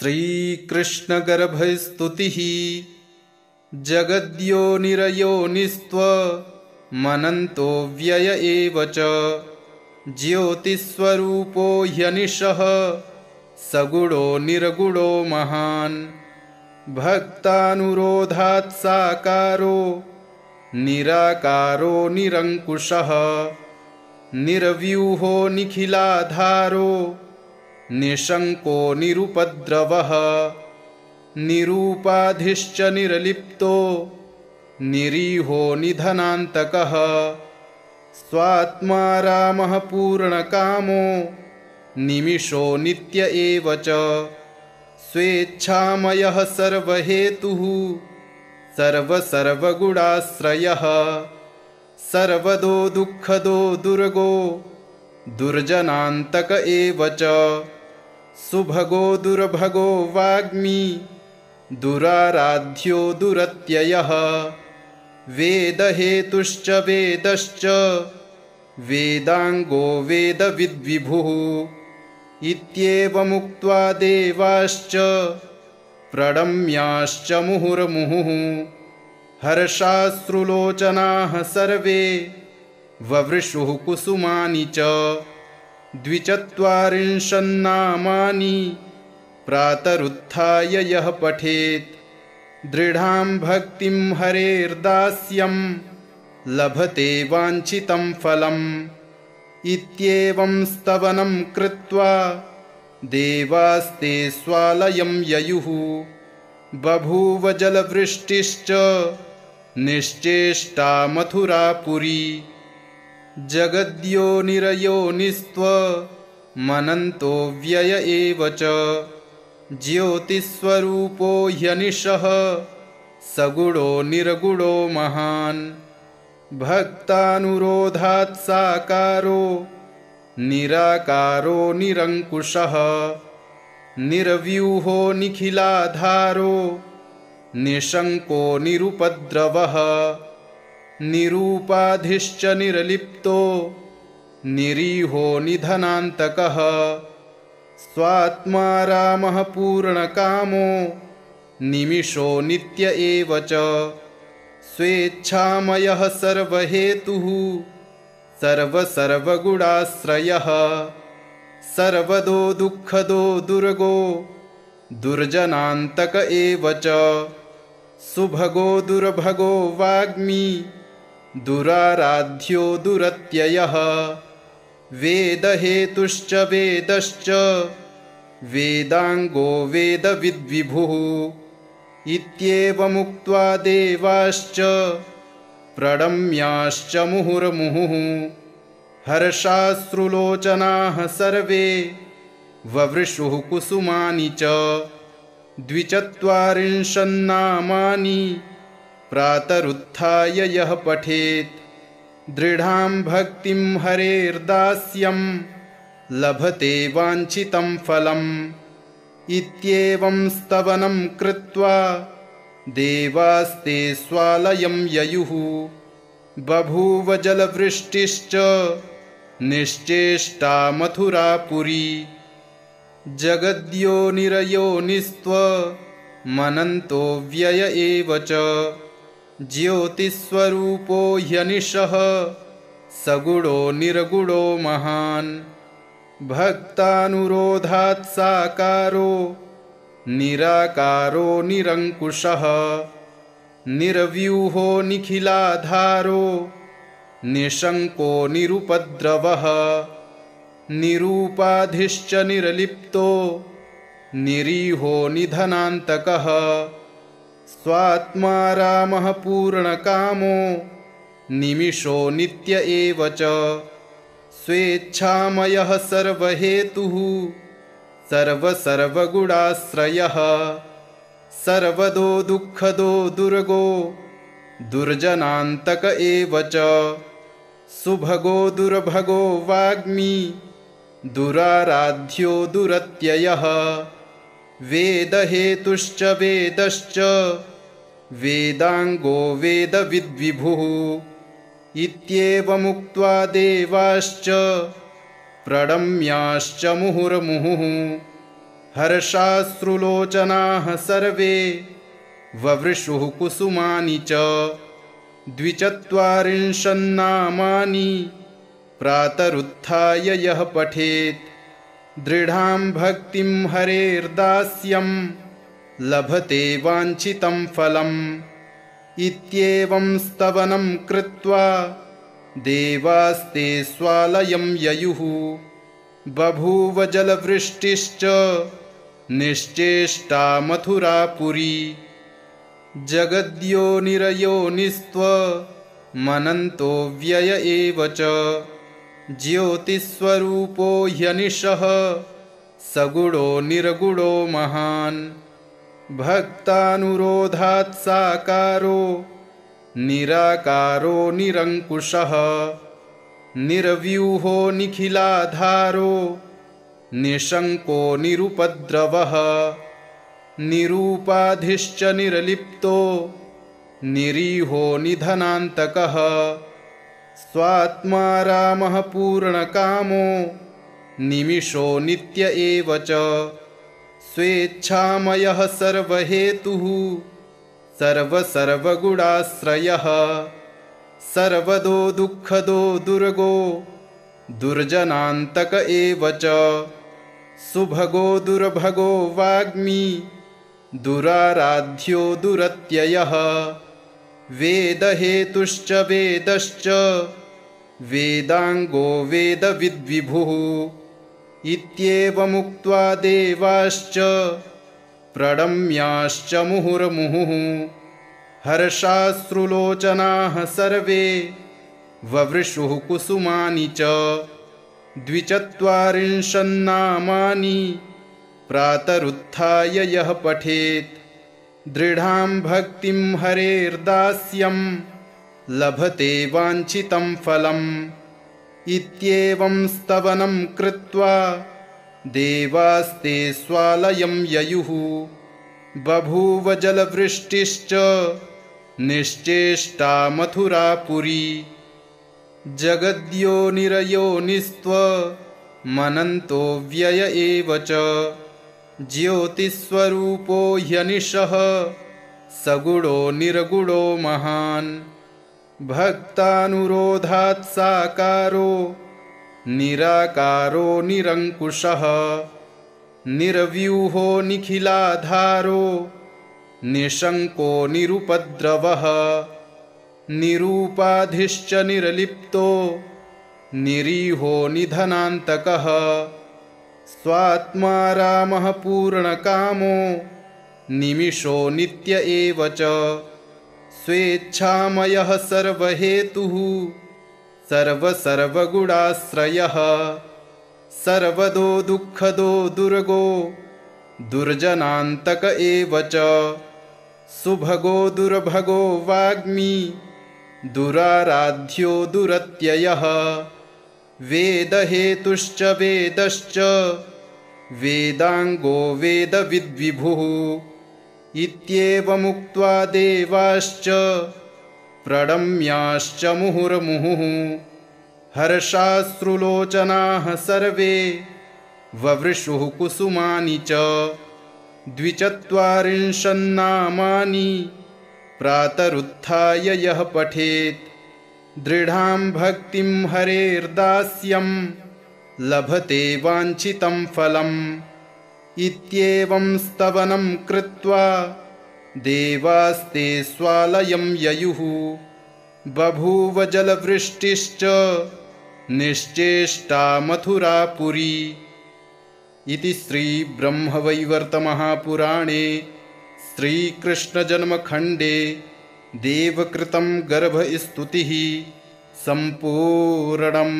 श्रीकृष्णगर्भस्तुतिः जगद्योनिरयोनिस्त्वमनन्तो व्यय एव च ज्योतिस्वरूपो ह्यनिशः सगुणो निर्गुणो महान् भक्तानुरोधात् साकारो निराकारो निरङ्कुशः निर्व्यूहो निखिलाधारो निशङ्को निरुपद्रवः निरूपाधिश्च निरलिप्तो निरीहो निधनान्तकः स्वात्मा रामः पूर्णकामो निमिषो नित्य एव च स्वेच्छामयः सर्वहेतुः सर्वगुणाश्रयः सर्वदो दुःखदो दुर्गो दुर्जनान्तक एव च सुभगो दुर्भगो वाग्मी दुराराध्यो दुरत्ययः वेदहेतुश्च वेदश्च वेदाङ्गो वेदविद्विभुः इत्येवमुक्त्वा देवाश्च प्रणम्याश्च मुहुर्मुहुः हर्षाश्रुलोचनाः सर्वे ववृषुः कुसुमानि च 42 प्रातरुत्थाय यः पठेत् दृढां भक्तिं हरेर्दास्यं लभते वाञ्छितं फलम् इत्येवं स्तवनं कृत्वा देवास्ते स्वालयं ययुः बभूव जलवृष्टिश्च निश्चेष्टा मथुरापुरी जगद्योनिरयोनिस्त्वमनन्तो व्यय एव च ज्योतिस्वरूपो ह्यनिशः सगुणो निर्गुणो महान् भक्तानुरोधात् साकारो निराकारो निरङ्कुशः निर्व्यूहो निखिलाधारो निशङ्को निरुपद्रवः निरूपाधिश्च निरलिप्तो निरीहो निधनान्तकः स्वात्मा रामः पूर्णकामो निमिषो नित्य एव च स्वेच्छामयः सर्वहेतुः सर्वगुणाश्रयः सर्वदो दुःखदो दुर्गो दुर्जनान्तक एव च सुभगो दुर्भगो वाग्मी दुराराध्यो दुरत्ययः वेदहेतुश्च वेदश्च वेदाङ्गो वेदविद्विभुः इत्येवमुक्त्वा देवाश्च प्रणम्याश्च मुहुर्मुहुः हर्षाश्रुलोचनाः सर्वे ववृषुः कुसुमानि च 42 प्रातरुत्थाय यः पठेत् दृढां भक्तिं हरेर्दास्यं लभते वाञ्छितं फलम् इत्येवं स्तवनं कृत्वा देवास्ते स्वालयं ययुः बभूव जलवृष्टिश्च निश्चेष्टा मथुरापुरी जगद्योनिरयोनिस्त्वमनन्तो व्यय एव च ज्योतिस्वरूपो ह्यनिशः सगुणो निर्गुणो महान् भक्तानुरोधात् साकारो निराकारो निरङ्कुशः निर्व्यूहो निखिलाधारो निशङ्को निरुपद्रवः निरूपाधिश्च निरलिप्तो निरीहो निधनान्तकः स्वात्मा रामः पूर्णकामो निमिषो नित्य एव च स्वेच्छामयः सर्वहेतुः सर्वगुणाश्रयः सर्वदो दुःखदो दुर्गो दुर्जनान्तक एव च सुभगो दुर्भगो वाग्मी दुराराध्यो दुरत्ययः वेदहेतुश्च वेदश्च वेदाङ्गो वेदविद्विभुः इत्येवमुक्त्वा देवाश्च प्रणम्याश्च मुहुर्मुहुः हर्षाश्रुलोचनाः सर्वे ववृषुः कुसुमानि च 42 प्रातरुत्थाय यः पठेत् दृढां भक्तिं हरेर्दास्यं लभते वाञ्छितं फलम् इत्येवं स्तवनं कृत्वा देवास्ते स्वालयं ययुः बभूव जलवृष्टिश्च निश्चेष्टा मथुरापुरी जगद्योनिरयोनिस्त्वमनन्तो व्यय एव च ज्योतिस्वरूपो ह्यनिशः सगुणो निर्गुणो महान् भक्तानुरोधात् साकारो निराकारो निरङ्कुशः निर्व्यूहो निखिलाधारो निशङ्को निरुपद्रवः निरूपाधिश्च निरलिप्तो निरीहो निधनान्तकः स्वात्मा रामः पूर्णकामो निमिषो नित्य एव च स्वेच्छामयः सर्वहेतुः सर्वसर्वगुणाश्रयः सर्वदो दुःखदो दुर्गो दुर्जनान्तक एव च सुभगो दुर्भगो वाग्मी दुराराध्यो दुरत्ययः वेदहेतुश्च वेदश्च वेदाङ्गो वेदविद्विभुः इत्येवमुक्त्वा देवाश्च प्रणम्याश्च मुहुर्मुहुः हर्षाश्रुलोचनाः सर्वे ववृषुः कुसुमानि च 42 प्रातरुत्थाय यः पठेत् दृढां भक्तिं हरेर्दास्यं लभते वाञ्छितं फलम् इत्येवं स्तवनं कृत्वा देवास्ते स्वालयं ययुः बभूव जलवृष्टिश्च निश्चेष्टा मथुरापुरी जगद्योनिरयोनिस्त्वमनन्तो व्यय एव च ज्योतिस्वरूपो ह्यनिशः सगुणो निर्गुणो महान् भक्तानुरोधात् साकारो निराकारो निरङ्कुशः निर्व्यूहो निखिलाधारो निशङ्को निरुपद्रवः निरूपाधिश्च निरलिप्तो निरीहो निधनान्तकः स्वात्मा रामः पूर्णकामो निमिषो नित्य एव च स्वेच्छामयः सर्वहेतुः सर्वसर्वगुणाश्रयः सर्वदो दुःखदो दुर्गो दुर्जनान्तक एव च सुभगो दुर्भगो वाग्मी दुराराध्यो दुरत्ययः वेदहेतुश्च वेदश्च वेदाङ्गो वेदविद्विभुः इत्येवमुक्त्वा देवाश्च प्रणम्याश्च मुहुर्मुहुः हर्षाश्रुलोचनाः सर्वे ववृषुः कुसुमानि च 42 प्रातरुत्थाय यः पठेत् दृढां भक्तिं हरेर्दास्यं लभते वाञ्छितं फलम् इत्येवं स्तवनं कृत्वा देवास्ते स्वालयं ययुः बभूव जलवृष्टिश्च निश्चेष्टा मथुरापुरी इति श्रीब्रह्मवैवर्तमहापुराणे श्रीकृष्णजन्मखण्डे देवकृतं गर्भस्तुतिः सम्पूर्णम्।